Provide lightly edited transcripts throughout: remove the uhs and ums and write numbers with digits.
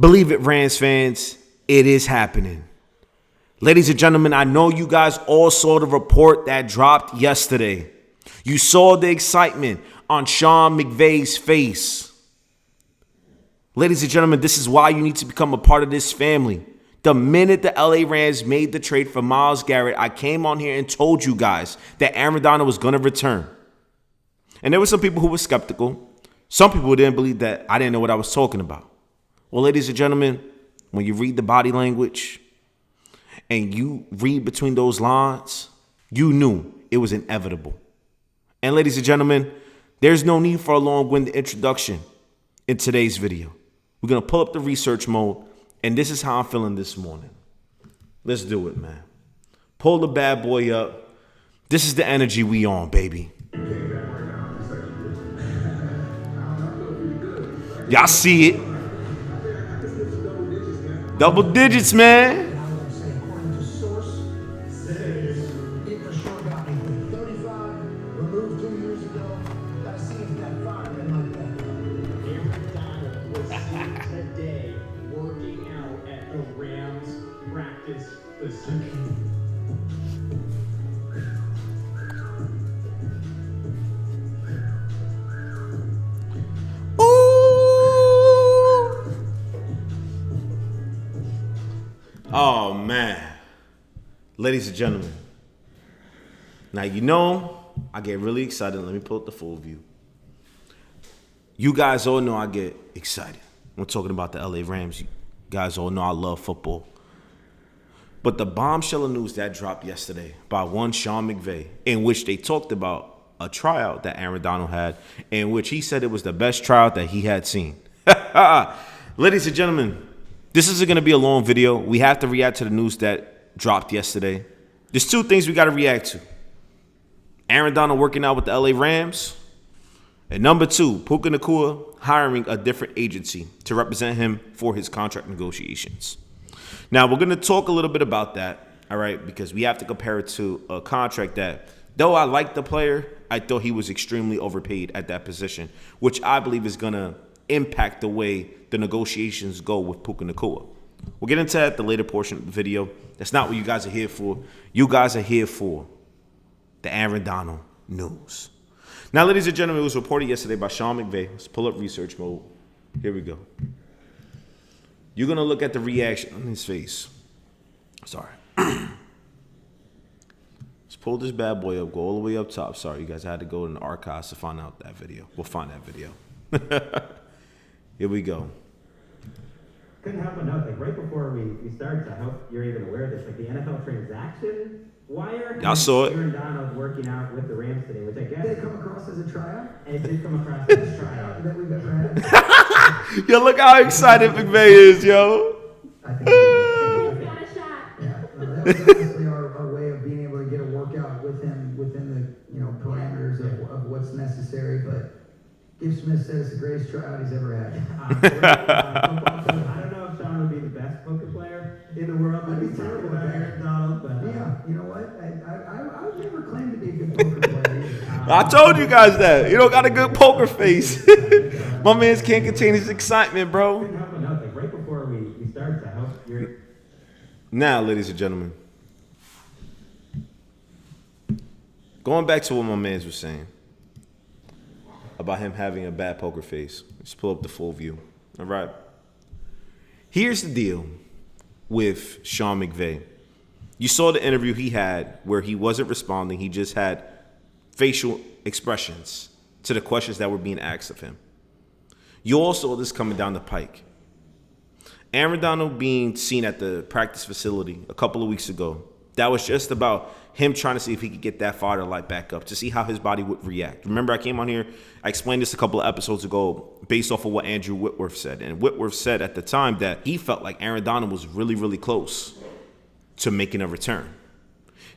Believe it, Rams fans, it is happening. Ladies and gentlemen, I know you guys all saw the report that dropped yesterday. You saw the excitement on Sean McVay's face. Ladies and gentlemen, this is why you need to become a part of this family. The minute the LA Rams made the trade for Myles Garrett, I came on here and told you guys that Aaron Donald was going to return. And there were some people who were skeptical. Some people didn't believe that I didn't know what I was talking about. Well, ladies and gentlemen, when you read the body language and you read between those lines, you knew it was inevitable. And ladies and gentlemen, there's no need for a long-winded introduction in today's video. We're going to pull up the research mode, and this is how I'm feeling this morning. Let's do it, man. Pull the bad boy up. This is the energy we on, baby. Y'all see it. Double digits, man. Today, working out at the Rams practice facility. Oh, man. Ladies and gentlemen. Now, you know, I get really excited. Let me pull up the full view. You guys all know I get excited. I'm talking about the LA Rams. You guys all know I love football. But the bombshell of news that dropped yesterday by one Sean McVay, in which they talked about a tryout that Aaron Donald had, in which he said it was the best tryout that he had seen. Ladies and gentlemen, this isn't going to be a long video. We have to react to the news that dropped yesterday. There's two things we got to react to. Aaron Donald working out with the LA Rams. And number two, Puka Nacua hiring a different agency to represent him for his contract negotiations. Now, we're going to talk a little bit about that, all right, because we have to compare it to a contract that, though I like the player, I thought he was extremely overpaid at that position, which I believe is going to impact the way the negotiations go with Puka Nacua. We'll get into that at the later portion of the video. That's not what you guys are here for. You guys are here for the Aaron Donald news. Now, ladies and gentlemen, it was reported yesterday by Sean McVay. Let's pull up research mode. Here we go. You're going to look at the reaction on his face. Sorry. Let's pull this bad boy up. Go all the way up top. Sorry, you guys had to go in the archives to find out that video. We'll find that video. Here we go. Couldn't help but note, like right before we started, I hope you're even aware of this, like the NFL transaction wire. Y'all saw it. Aaron Donald working out with the Rams today, which I guess Did it come across as a tryout? it did come across as a tryout. That we've ever had? Yo, look how excited McVay is, yo. I think Got a shot. yeah, that was honestly our way of being able to get a workout with him within the parameters of what's necessary. But Gibbs Smith said it's the greatest tryout he's ever had. I don't know if Sean would be the best poker player in the world, but he's terrible with Aaron Donald. But Yeah, you know what? I would never claim to be a good poker player either. I told you guys that. You don't got a good poker face. My man can't contain his excitement, bro. couldn't help but note, like right before we started, I hope you're. Now, ladies and gentlemen, going back to what my man was saying about him having a bad poker face. Let's pull up the full view. All right. Here's the deal with Sean McVay. You saw the interview he had where he wasn't responding. He just had facial expressions to the questions that were being asked of him. You all saw this coming down the pike. Aaron Donald being seen at the practice facility a couple of weeks ago, that was just about him trying to see if he could get that fire light back up to see how his body would react. Remember, I came on here, I explained this a couple of episodes ago based off of what Andrew Whitworth said. And Whitworth said at the time that he felt like Aaron Donald was really, really close to making a return.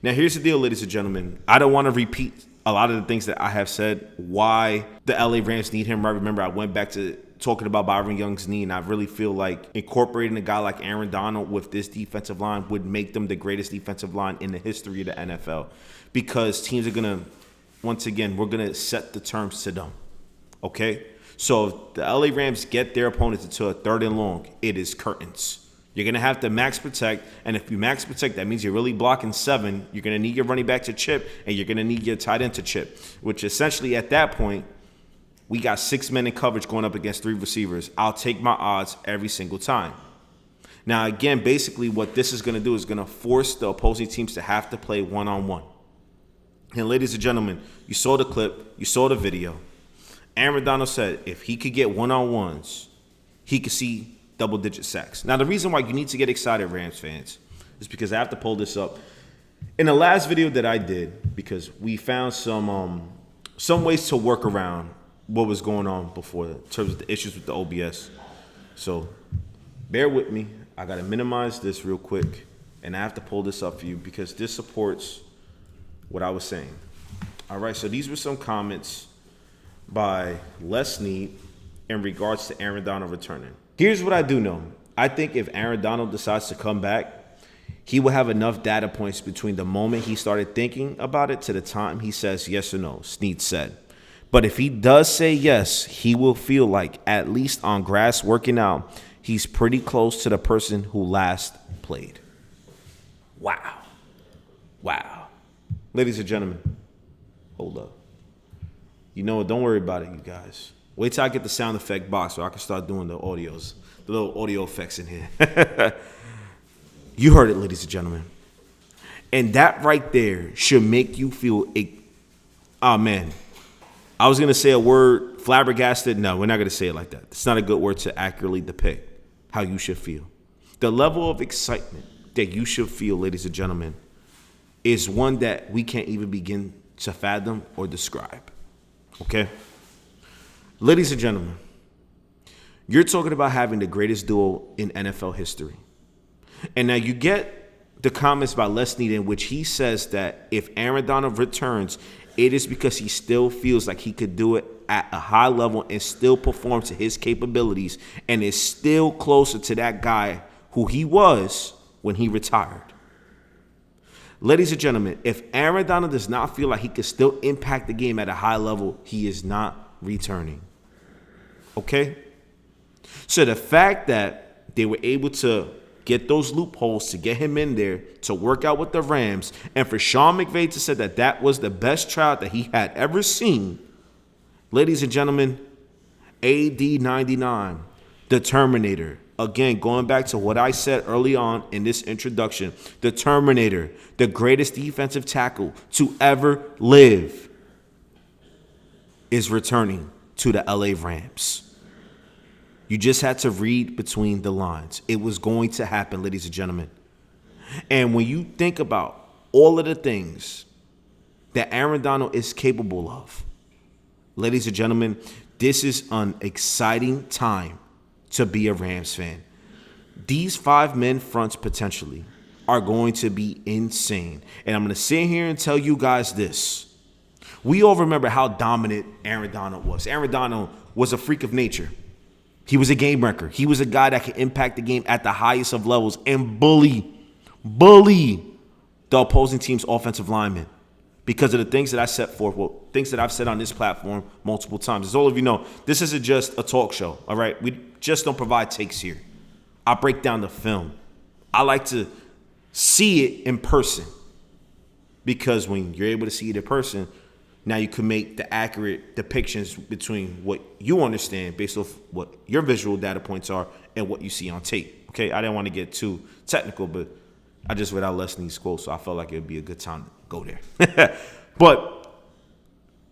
Now, here's the deal, ladies and gentlemen. I don't want to repeat a lot of the things that I have said, why the LA Rams need him. Right? Remember, I went back to talking about Byron Young's knee, and I really feel like incorporating a guy like Aaron Donald with this defensive line would make them the greatest defensive line in the history of the NFL, because teams are going to, once again, we're going to set the terms to them, okay? So if the LA Rams get their opponents into a 3rd and long, it is curtains. You're going to have to max protect, and if you max protect, that means you're really blocking 7. You're going to need your running back to chip, and you're going to need your tight end to chip, which essentially at that point, we got 6 men in coverage going up against 3 receivers. I'll take my odds every single time. Now, again, basically what this is going to do is going to force the opposing teams to have to play one-on-one. And ladies and gentlemen, you saw the clip, you saw the video. Aaron Donald said if he could get one-on-ones, he could see double-digit sacks. Now, the reason why you need to get excited, Rams fans, is because I have to pull this up. In the last video that I did, because we found some ways to work around what was going on before in terms of the issues with the OBS. So bear with me. I got to minimize this real quick, and I have to pull this up for you because this supports what I was saying. All right, so these were some comments by Les Snead in regards to Aaron Donald returning. Here's what I do know. I think if Aaron Donald decides to come back, he will have enough data points between the moment he started thinking about it to the time he says yes or no, Snead said. But if he does say yes, he will feel like, at least on grass working out, he's pretty close to the person who last played. Wow. Wow. Ladies and gentlemen, hold up. You know what? Don't worry about it, you guys. Wait till I get the sound effect box so I can start doing the audios, the little audio effects in here. You heard it, ladies and gentlemen. And that right there should make you feel, oh man, I was going to say a word, flabbergasted. No, we're not going to say it like that. It's not a good word to accurately depict how you should feel. The level of excitement that you should feel, ladies and gentlemen, is one that we can't even begin to fathom or describe. Okay? Ladies and gentlemen, you're talking about having the greatest duo in NFL history. And now you get the comments by Les Snead in which he says that if Aaron Donald returns, it is because he still feels like he could do it at a high level and still perform to his capabilities and is still closer to that guy who he was when he retired. Ladies and gentlemen, if Aaron Donald does not feel like he can still impact the game at a high level, he is not returning. Okay? So the fact that they were able to get those loopholes to get him in there to work out with the Rams, and for Sean McVay to say that that was the best tryout that he had ever seen, ladies and gentlemen, AD 99, the Terminator. Again, going back to what I said early on in this introduction, the Terminator, the greatest defensive tackle to ever live, is returning to the LA Rams. You just had to read between the lines. It was going to happen, ladies and gentlemen. And when you think about all of the things that Aaron Donald is capable of, ladies and gentlemen, this is an exciting time to be a Rams fan. These 5 men fronts potentially are going to be insane. And I'm going to sit here and tell you guys this. We all remember how dominant Aaron Donald was. Aaron Donald was a freak of nature. He was a game wrecker. He was a guy that could impact the game at the highest of levels and bully the opposing team's offensive linemen because of the things that I set forth, things that I've said on this platform multiple times. As all of you know, this isn't just a talk show, all right? We just don't provide takes here. I break down the film. I like to see it in person because when you're able to see it in person, now you can make the accurate depictions between what you understand based off what your visual data points are and what you see on tape. Okay, I didn't want to get too technical, but I just read out Les Snead's quote, so I felt like it would be a good time to go there. But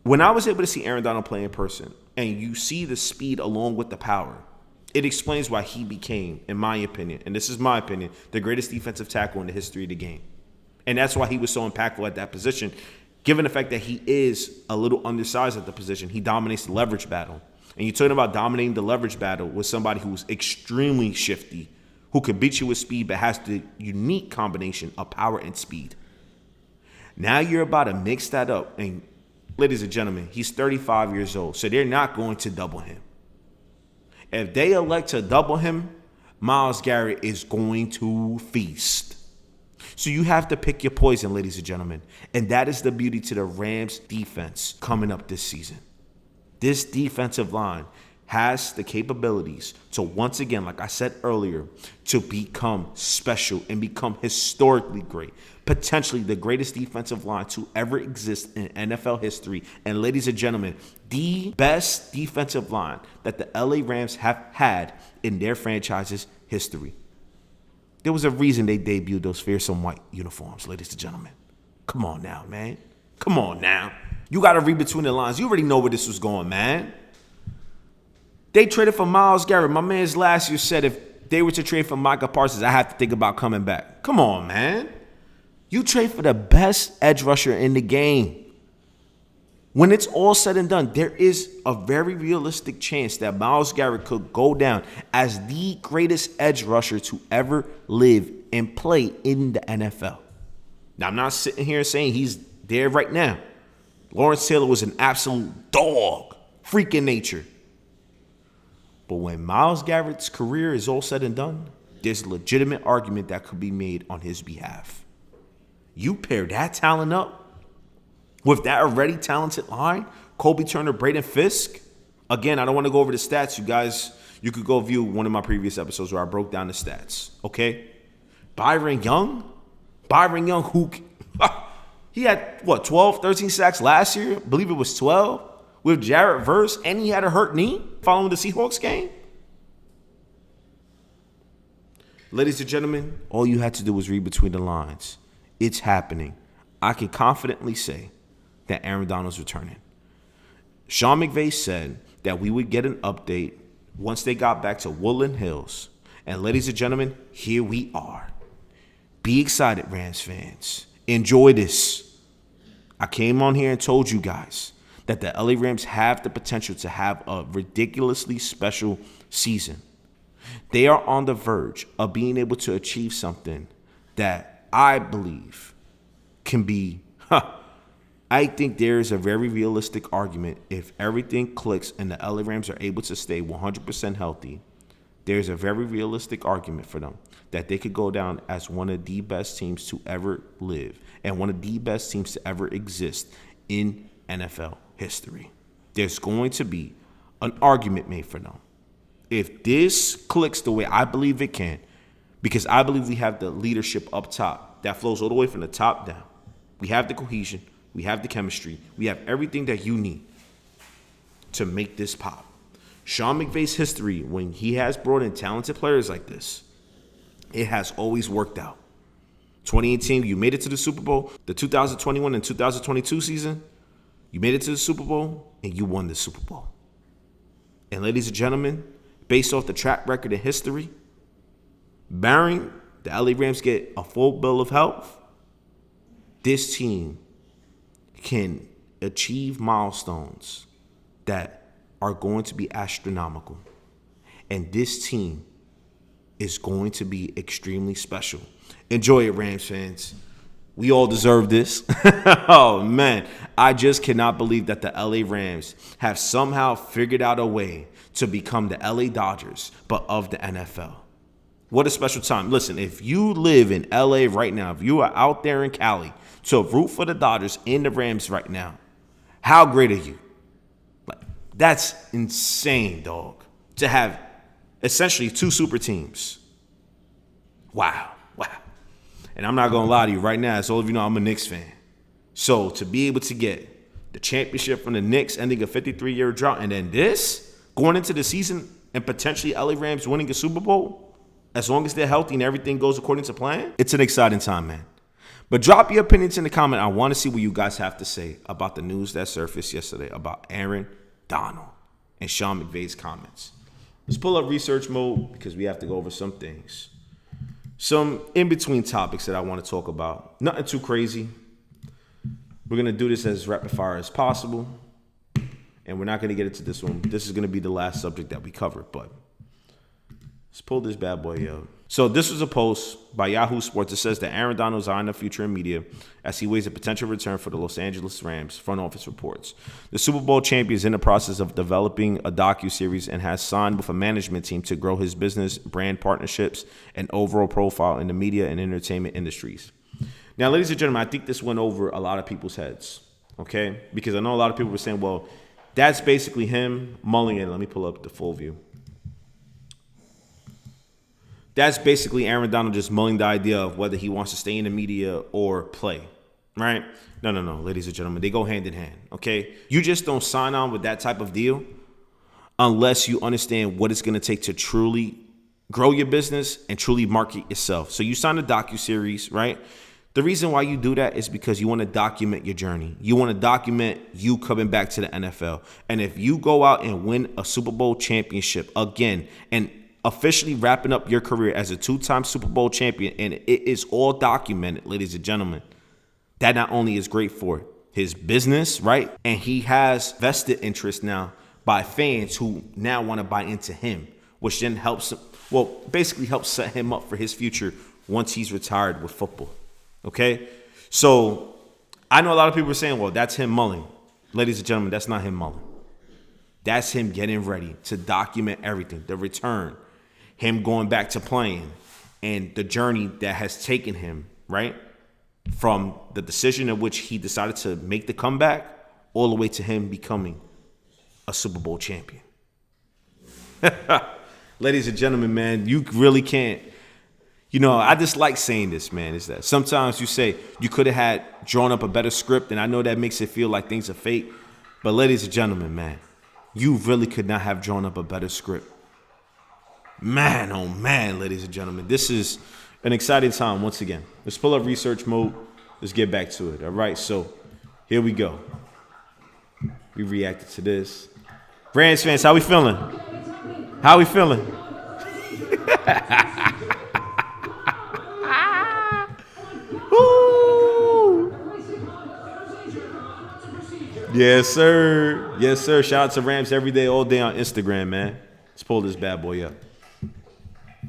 when I was able to see Aaron Donald play in person and you see the speed along with the power, it explains why he became, in my opinion, and this is my opinion, the greatest defensive tackle in the history of the game. And that's why he was so impactful at that position. Given the fact that he is a little undersized at the position, he dominates the leverage battle. And you're talking about dominating the leverage battle with somebody who's extremely shifty, who can beat you with speed but has the unique combination of power and speed. Now you're about to mix that up. And ladies and gentlemen, he's 35 years old, so they're not going to double him. If they elect to double him, Myles Garrett is going to feast. So you have to pick your poison, ladies and gentlemen. And that is the beauty to the Rams defense coming up this season. This defensive line has the capabilities to once again, like I said earlier, to become special and become historically great. Potentially the greatest defensive line to ever exist in NFL history. And ladies and gentlemen, the best defensive line that the LA Rams have had in their franchise's history. There was a reason they debuted those fearsome white uniforms, ladies and gentlemen. Come on now, man. Come on now. You got to read between the lines. You already know where this was going, man. They traded for Myles Garrett. My man's last year said if they were to trade for Micah Parsons, I have to think about coming back. Come on, man. You trade for the best edge rusher in the game. When it's all said and done, there is a very realistic chance that Myles Garrett could go down as the greatest edge rusher to ever live and play in the NFL. Now, I'm not sitting here saying he's there right now. Lawrence Taylor was an absolute dog, freak in nature. But when Myles Garrett's career is all said and done, there's a legitimate argument that could be made on his behalf. You pair that talent up with that already talented line, Kobe Turner, Braden Fisk. Again, I don't want to go over the stats. You guys, you could go view one of my previous episodes where I broke down the stats, okay? Byron Young, who he had, 12, 13 sacks last year? I believe it was 12 with Jarrett Verse, and he had a hurt knee following the Seahawks game. Ladies and gentlemen, all you had to do was read between the lines. It's happening. I can confidently say that Aaron Donald's returning. Sean McVay said that we would get an update once they got back to Woodland Hills. And ladies and gentlemen, here we are. Be excited, Rams fans. Enjoy this. I came on here and told you guys that the LA Rams have the potential to have a ridiculously special season. They are on the verge of being able to achieve something that I believe can be, I think there is a very realistic argument if everything clicks and the LA Rams are able to stay 100% healthy. There's a very realistic argument for them that they could go down as one of the best teams to ever live and one of the best teams to ever exist in NFL history. There's going to be an argument made for them. If this clicks the way I believe it can, because I believe we have the leadership up top that flows all the way from the top down. We have the cohesion. We have the chemistry. We have everything that you need to make this pop. Sean McVay's history, when he has brought in talented players like this, it has always worked out. 2018, you made it to the Super Bowl. The 2021 and 2022 season, you made it to the Super Bowl, and you won the Super Bowl. And ladies and gentlemen, based off the track record and history, barring the LA Rams get a full bill of health, this team can achieve milestones that are going to be astronomical. And this team is going to be extremely special. Enjoy it, Rams fans. We all deserve this. Oh, man. I just cannot believe that the LA Rams have somehow figured out a way to become the LA Dodgers, but of the NFL. What a special time. Listen, if you live in LA right now, if you are out there in Cali to root for the Dodgers and the Rams right now, how great are you? That's insane, dog. To have essentially two super teams. Wow. And I'm not going to lie to you right now, as all of you know, I'm a Knicks fan. So to be able to get the championship from the Knicks ending a 53-year drought, and then this, going into the season and potentially LA Rams winning a Super Bowl, as long as they're healthy and everything goes according to plan, it's an exciting time, man. But drop your opinions in the comment. I want to see what you guys have to say about the news that surfaced yesterday about Aaron Donald and Sean McVay's comments. Let's pull up research mode because we have to go over some things. Some in-between topics that I want to talk about. Nothing too crazy. We're going to do this as rapid fire as possible. And we're not going to get into this one. This is going to be the last subject that we cover. But let's pull this bad boy up. So this was a post by Yahoo Sports. It says that Aaron Donald is eyeing the future in media as he weighs a potential return for the Los Angeles Rams. Front office reports. The Super Bowl champion is in the process of developing a docuseries and has signed with a management team to grow his business, brand partnerships, and overall profile in the media and entertainment industries. Now, ladies and gentlemen, I think this went over a lot of people's heads, okay? Because I know a lot of people were saying, well, That's basically him mulling it. Let me pull up the full view. That's basically Aaron Donald just mulling the idea of whether he wants to stay in the media or play, right? No, ladies and gentlemen. They go hand in hand, okay? You just don't sign on with that type of deal unless you understand what it's going to take to truly grow your business and truly market yourself. So you sign a docuseries, right? The reason why you do that is because you want to document your journey. You want to document you coming back to the NFL. And if you go out and win a Super Bowl championship again and officially wrapping up your career as a 2-time Super Bowl champion, and it is all documented, ladies and gentlemen, that not only is great for his business, right? And he has vested interest now by fans who now want to buy into him, which then helps, basically helps set him up for his future once he's retired with football, okay? So I know a lot of people are saying, well, that's him mulling. Ladies and gentlemen, that's not him mulling. That's him getting ready to document everything, the return, him going back to playing, and the journey that has taken him, right? From the decision in which he decided to make the comeback all the way to him becoming a Super Bowl champion. Ladies and gentlemen, man, you really can't. You know, I just like saying this, man, is that sometimes you say you could have had drawn up a better script, and I know that makes it feel like things are fake. But ladies and gentlemen, man, you really could not have drawn up a better script. Man, oh man, ladies and gentlemen, this is an exciting time once again. Let's pull up research mode. Let's get back to it. All right, so here we go. We reacted to this. Rams fans, how we feeling? How we feeling? Woo! Yes, sir. Yes, sir. Shout out to Rams every day, all day on Instagram, man. Let's pull this bad boy up.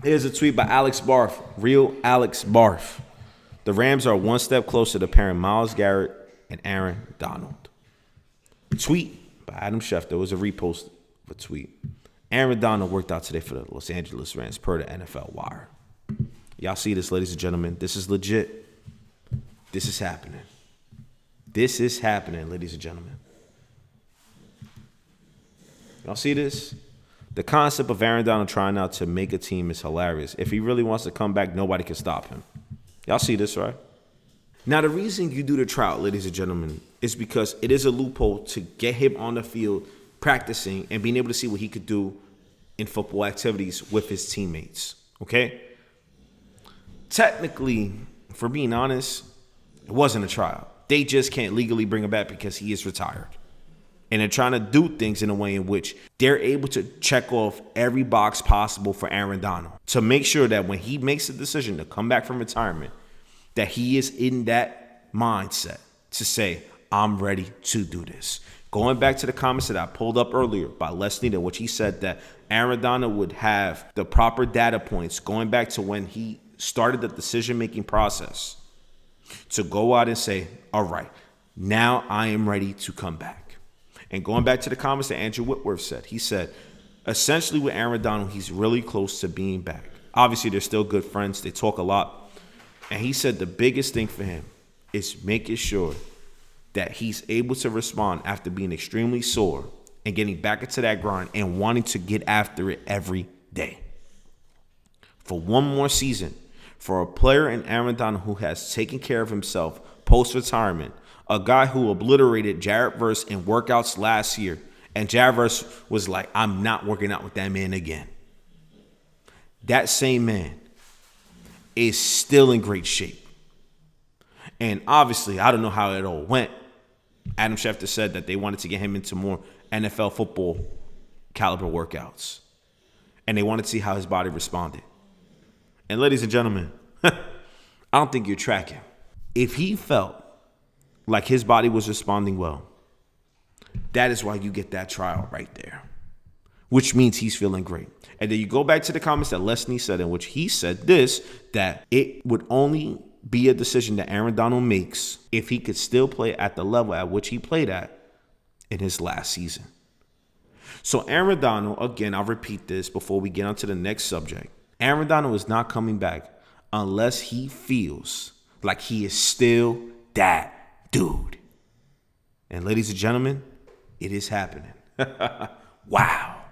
Here's a tweet by Alex Barth, real Alex Barth. The Rams are one step closer to pairing Myles Garrett and Aaron Donald. Tweet by Adam Schefter. It was a repost of a tweet. Aaron Donald worked out today for the Los Angeles Rams per the NFL Wire. Y'all see this, ladies and gentlemen. This is legit. This is happening. This is happening, ladies and gentlemen. Y'all see this? The concept of Aaron Donald trying out to make a team is hilarious. If he really wants to come back, nobody can stop him. Y'all see this, right? Now, the reason you do the tryout, ladies and gentlemen, is because it is a loophole to get him on the field practicing and being able to see what he could do in football activities with his teammates, okay? Technically, for being honest, it wasn't a tryout. They just can't legally bring him back because he is retired. And they're trying to do things in a way in which they're able to check off every box possible for Aaron Donald to make sure that when he makes a decision to come back from retirement, that he is in that mindset to say, I'm ready to do this. Going back to the comments that I pulled up earlier by Les Snead, which he said that Aaron Donald would have the proper data points going back to when he started the decision-making process to go out and say, all right, now I am ready to come back. And going back to the comments that Andrew Whitworth said, he said, essentially with Aaron Donald, he's really close to being back. Obviously, they're still good friends. They talk a lot. And he said the biggest thing for him is making sure that he's able to respond after being extremely sore and getting back into that grind and wanting to get after it every day. For one more season, for a player in Aaron Donald who has taken care of himself post-retirement, a guy who obliterated Jared Verse in workouts last year, and Jared Verse was like, I'm not working out with that man again. That same man is still in great shape. And obviously, I don't know how it all went. Adam Schefter said that they wanted to get him into more NFL football caliber workouts. And they wanted to see how his body responded. And ladies and gentlemen, I don't think you're tracking. If he felt like his body was responding well, that is why you get that trial right there, which means he's feeling great. And then you go back to the comments that Leslie said, in which he said this, that it would only be a decision that Aaron Donald makes if he could still play at the level at which he played at in his last season. So Aaron Donald, again, I'll repeat this before we get on to the next subject. Aaron Donald is not coming back unless he feels like he is still that dude. And ladies and gentlemen, It is happening. Wow.